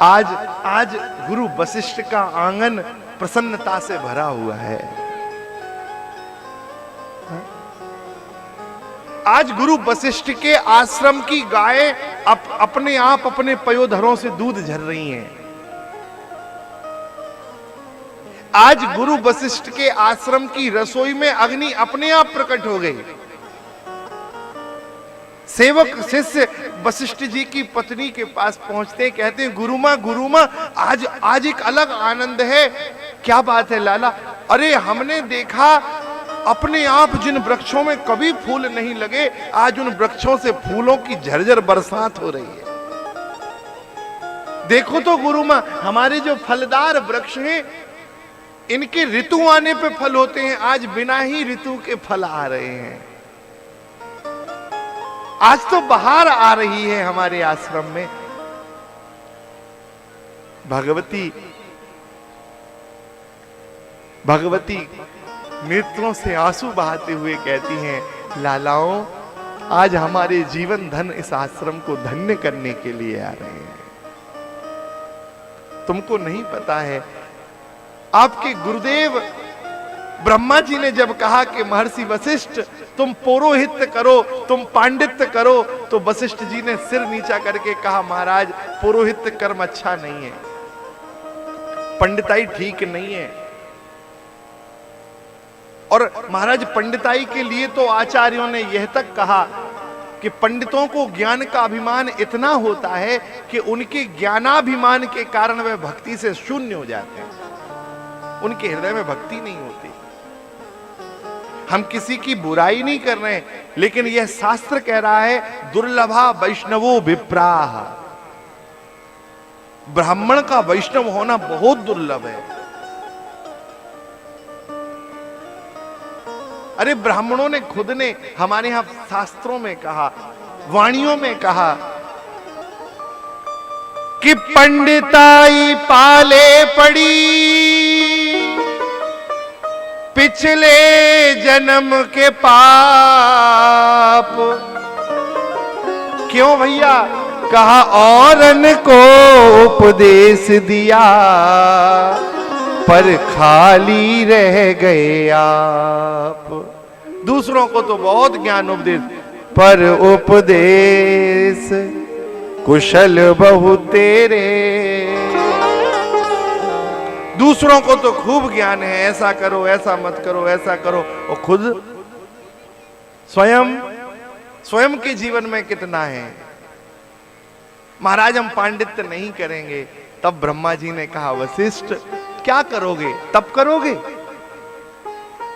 आज आज गुरु वशिष्ठ का आंगन प्रसन्नता से भरा हुआ है। आज गुरु वशिष्ठ के आश्रम की गाय अपने आप अपने पयोधरों से दूध झर रही हैं। आज गुरु वशिष्ठ के आश्रम की रसोई में अग्नि अपने आप प्रकट हो गई। सेवक शिष्य वशिष्ठ जी की पत्नी के पास पहुंचते कहते हैं, गुरुमा आज एक अलग आनंद है। क्या बात है लाला? अरे हमने देखा अपने आप जिन वृक्षों में कभी फूल नहीं लगे, आज उन वृक्षों से फूलों की झरझर बरसात हो रही है। देखो तो गुरुमा, हमारे जो फलदार वृक्ष हैं, इनके ऋतु आने पे फल होते हैं, आज बिना ही ऋतु के फल आ रहे हैं। आज तो बाहर आ रही है हमारे आश्रम में। भगवती नेत्रों से आंसू बहाते हुए कहती हैं, लालाओं, आज हमारे जीवन धन इस आश्रम को धन्य करने के लिए आ रहे हैं। तुमको नहीं पता है, आपके गुरुदेव ब्रह्मा जी ने जब कहा कि महर्षि वशिष्ठ तुम पौरोहित्य करो, तुम पांडित्य करो, तो वशिष्ठ जी ने सिर नीचा करके कहा, महाराज पौरोहित्य कर्म अच्छा नहीं है, पंडिताई ठीक नहीं है। और महाराज पंडिताई के लिए तो आचार्यों ने यह तक कहा कि पंडितों को ज्ञान का अभिमान इतना होता है कि उनके ज्ञानाभिमान के कारण वे भक्ति से शून्य हो जाते हैं, उनके हृदय में भक्ति नहीं होती। हम किसी की बुराई नहीं कर रहे हैं, लेकिन यह शास्त्र कह रहा है, दुर्लभा वैष्णवो विप्राह, ब्राह्मण का वैष्णव होना बहुत दुर्लभ है। अरे ब्राह्मणों ने खुद ने हमारे यहां शास्त्रों में कहा, वाणियों में कहा कि पंडिताई पाले पड़ी पिछले जन्म के पाप। क्यों भैया? कहा औरन को उपदेश दिया पर खाली रह गए आप। दूसरों को तो बहुत ज्ञान उपदेश, पर उपदेश कुशल बहु तेरे। दूसरों को तो खूब ज्ञान है, ऐसा करो, ऐसा मत करो, ऐसा करो, और खुद स्वयं के जीवन में कितना है? महाराज हम पांडित्य नहीं करेंगे। तब ब्रह्मा जी ने कहा, वशिष्ठ क्या करोगे? तब करोगे?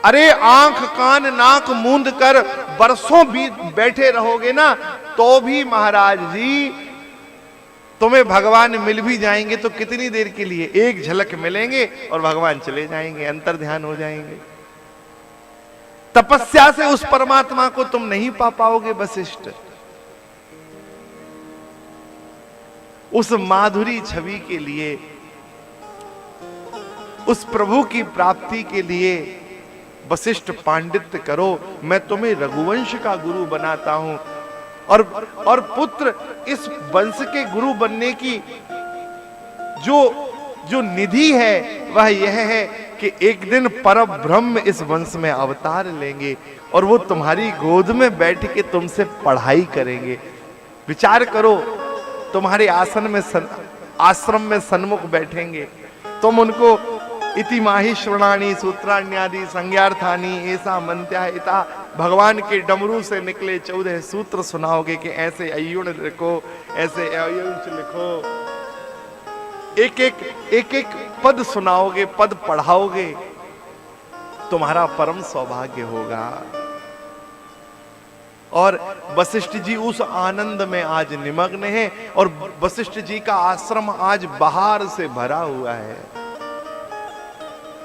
अरे आंख कान नाक मूंद कर बरसों भी बैठे रहोगे ना, तो भी महाराज जी तुम्हें भगवान मिल भी जाएंगे तो कितनी देर के लिए, एक झलक मिलेंगे और भगवान चले जाएंगे, अंतर ध्यान हो जाएंगे। तपस्या से उस परमात्मा को तुम नहीं पा पाओगे वशिष्ठ। उस माधुरी छवि के लिए, उस प्रभु की प्राप्ति के लिए वशिष्ठ पांडित्य करो। मैं तुम्हें रघुवंश का गुरु बनाता हूं, और पुत्र इस वंश के गुरु बनने की जो निधि है वह यह है कि एक दिन परम ब्रह्म इस वंश में अवतार लेंगे और वो तुम्हारी गोद में बैठ के तुमसे पढ़ाई करेंगे। विचार करो, तुम्हारे आश्रम में सन्मुख बैठेंगे, तुम उनको इति माहि श्रवणानि सूत्राण्यादि संज्ञार्थानि ऐसा मंत्या इता, भगवान के डमरू से निकले 14 सूत्र सुनाओगे कि ऐसे अयुण लिखो, ऐसे अयुंच लिखो, एक एक पद सुनाओगे, पद पढ़ाओगे, तुम्हारा परम सौभाग्य होगा। और वशिष्ठ जी उस आनंद में आज निमग्न है, और वशिष्ठ जी का आश्रम आज बाहर से भरा हुआ है।